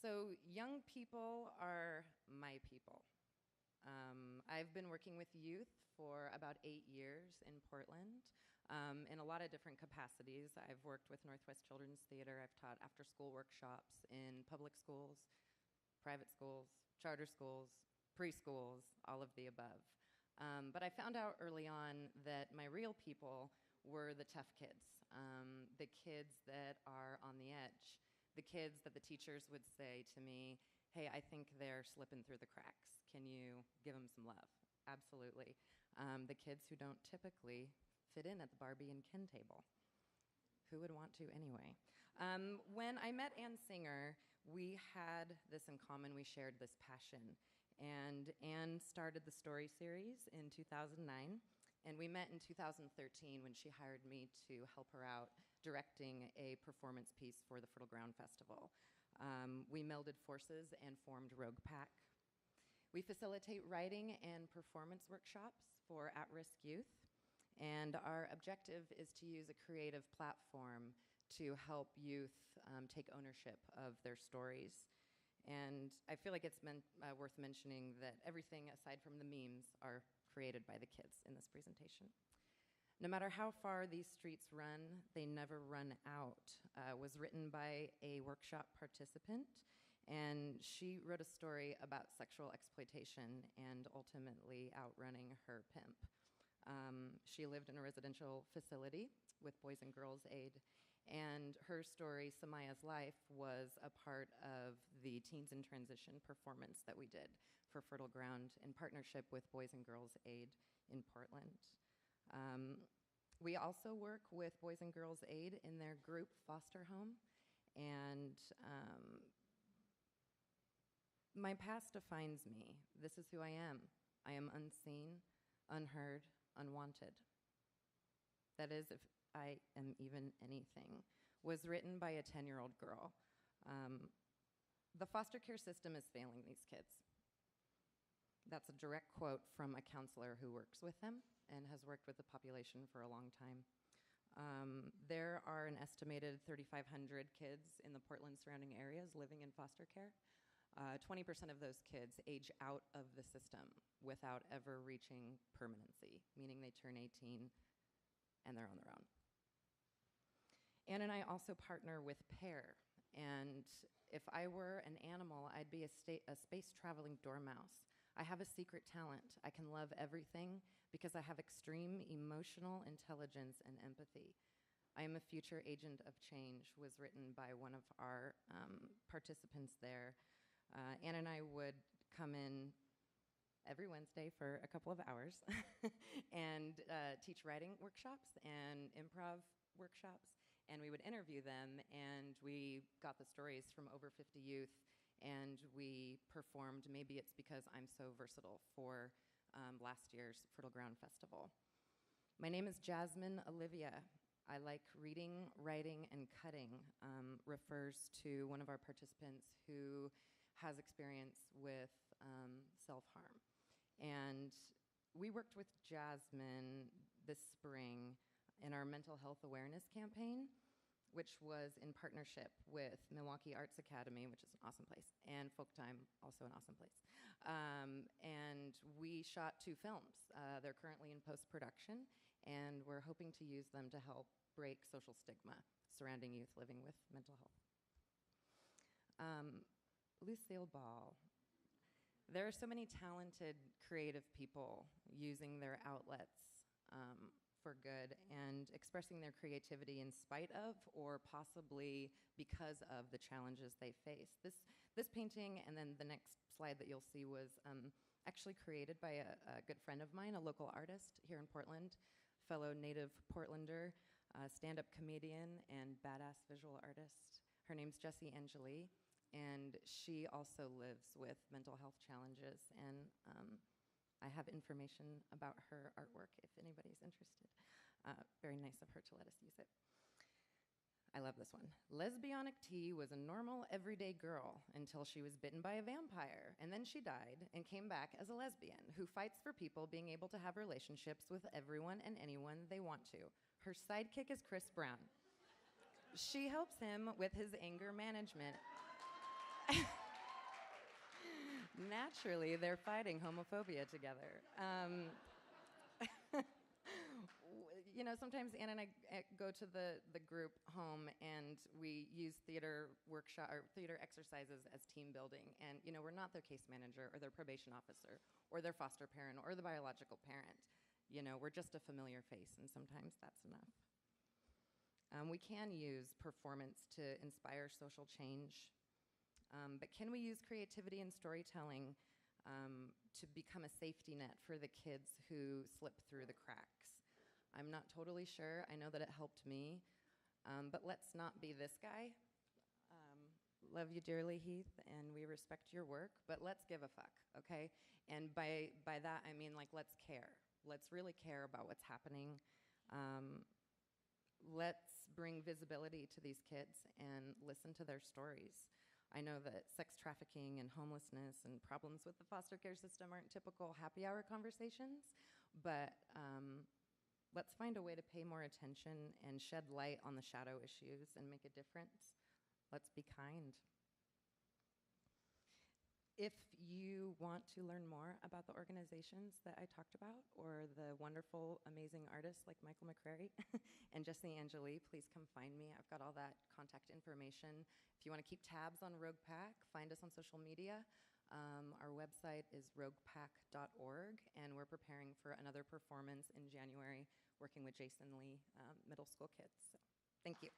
So young people are my people. I've been working with youth for about 8 years in Portland in a lot of different capacities. I've worked with Northwest Children's Theater. I've taught after-school workshops in public schools, private schools, charter schools, preschools, all of the above. But I found out early on that my real people were the tough kids, the kids that are on the edge, the kids that the teachers would say to me, hey, I think they're slipping through the cracks. Can you give them some love? Absolutely. The kids who don't typically fit in at the Barbie and Ken table. Who would want to anyway? When I met Ann Singer, we had this in common. We shared this passion. And Ann started the story series in 2009. And we met in 2013 when she hired me to help her out directing a performance piece for the Fertile Ground Festival. We melded forces and formed Rogue Pack. We facilitate writing and performance workshops for at-risk youth. And our objective is to use a creative platform to help youth take ownership of their stories. And I feel like it's worth mentioning that everything aside from the memes are created by the kids in this presentation. No matter how far these streets run, they never run out. Was written by a workshop participant, and she wrote a story about sexual exploitation and ultimately outrunning her pimp. She lived in a residential facility with Boys and Girls Aid, and her story, Samaya's Life, was a part of the Teens in Transition performance that we did for Fertile Ground in partnership with Boys and Girls Aid in Portland. We also work with Boys and Girls Aid in their group foster home, and my past defines me. This is who I am. I am unseen, unheard, unwanted. That is, if I am even anything, was written by a 10-year-old girl. The foster care system is failing these kids. That's a direct quote from a counselor who works with them and has worked with the population for a long time. There are an estimated 3,500 kids in the Portland surrounding areas living in foster care. 20% of those kids age out of the system without ever reaching permanency, meaning they turn 18 and they're on their own. Ann and I also partner with PAIR, and if I were an animal, I'd be a space-traveling dormouse. I have a secret talent. I can love everything because I have extreme emotional intelligence and empathy. I am a future agent of change was written by one of our participants there. Ann and I would come in every Wednesday for a couple of hours and teach writing workshops and improv workshops, and we would interview them, and we got the stories from over 50 youth, and we performed Maybe It's Because I'm So Versatile for last year's Fertile Ground Festival. My name is Jasmine Olivia. I like reading, writing, and cutting, refers to one of our participants who has experience with self-harm. And we worked with Jasmine this spring in our mental health awareness campaign, which was in partnership with Milwaukee Arts Academy, which is an awesome place, and Folk Time, also an awesome place. And we shot 2 films. They're currently in post-production, and we're hoping to use them to help break social stigma surrounding youth living with mental health. Lucille Ball. There are so many talented, creative people using their outlets for good and expressing their creativity in spite of or possibly because of the challenges they face. This painting and then the next slide that you'll see was actually created by a good friend of mine, a local artist here in Portland, fellow native Portlander, stand-up comedian and badass visual artist. Her name's Jessie Angie, and she also lives with mental health challenges, and I have information about her artwork if anybody's interested. Very nice of her to let us use it. I love this one. Lesbionic T was a normal, everyday girl until she was bitten by a vampire, and then she died and came back as a lesbian who fights for people being able to have relationships with everyone and anyone they want to. Her sidekick is Chris Brown. She helps him with his anger management. Naturally, they're fighting homophobia together. Sometimes Anna and I go to the group home and we use theater workshop or theater exercises as team building. And, we're not their case manager or their probation officer or their foster parent or the biological parent. We're just a familiar face, and sometimes that's enough. We can use performance to inspire social change. But can we use creativity and storytelling to become a safety net for the kids who slip through the cracks? I'm not totally sure. I know that it helped me. But let's not be this guy. Love you dearly, Heath, and we respect your work, but let's give a fuck, okay? And by that, I mean, let's care. Let's really care about what's happening. Let's bring visibility to these kids and listen to their stories. I know that sex trafficking and homelessness and problems with the foster care system aren't typical happy hour conversations, but let's find a way to pay more attention and shed light on the shadow issues and make a difference. Let's be kind. If you want to learn more about the organizations that I talked about or the wonderful, amazing artists like Michael McCrary and Jessie Angeli, please come find me. I've got all that contact information. If you want to keep tabs on Rogue Pack, find us on social media. Our website is roguepack.org, and we're preparing for another performance in January working with Jason Lee middle school kids. So, thank you.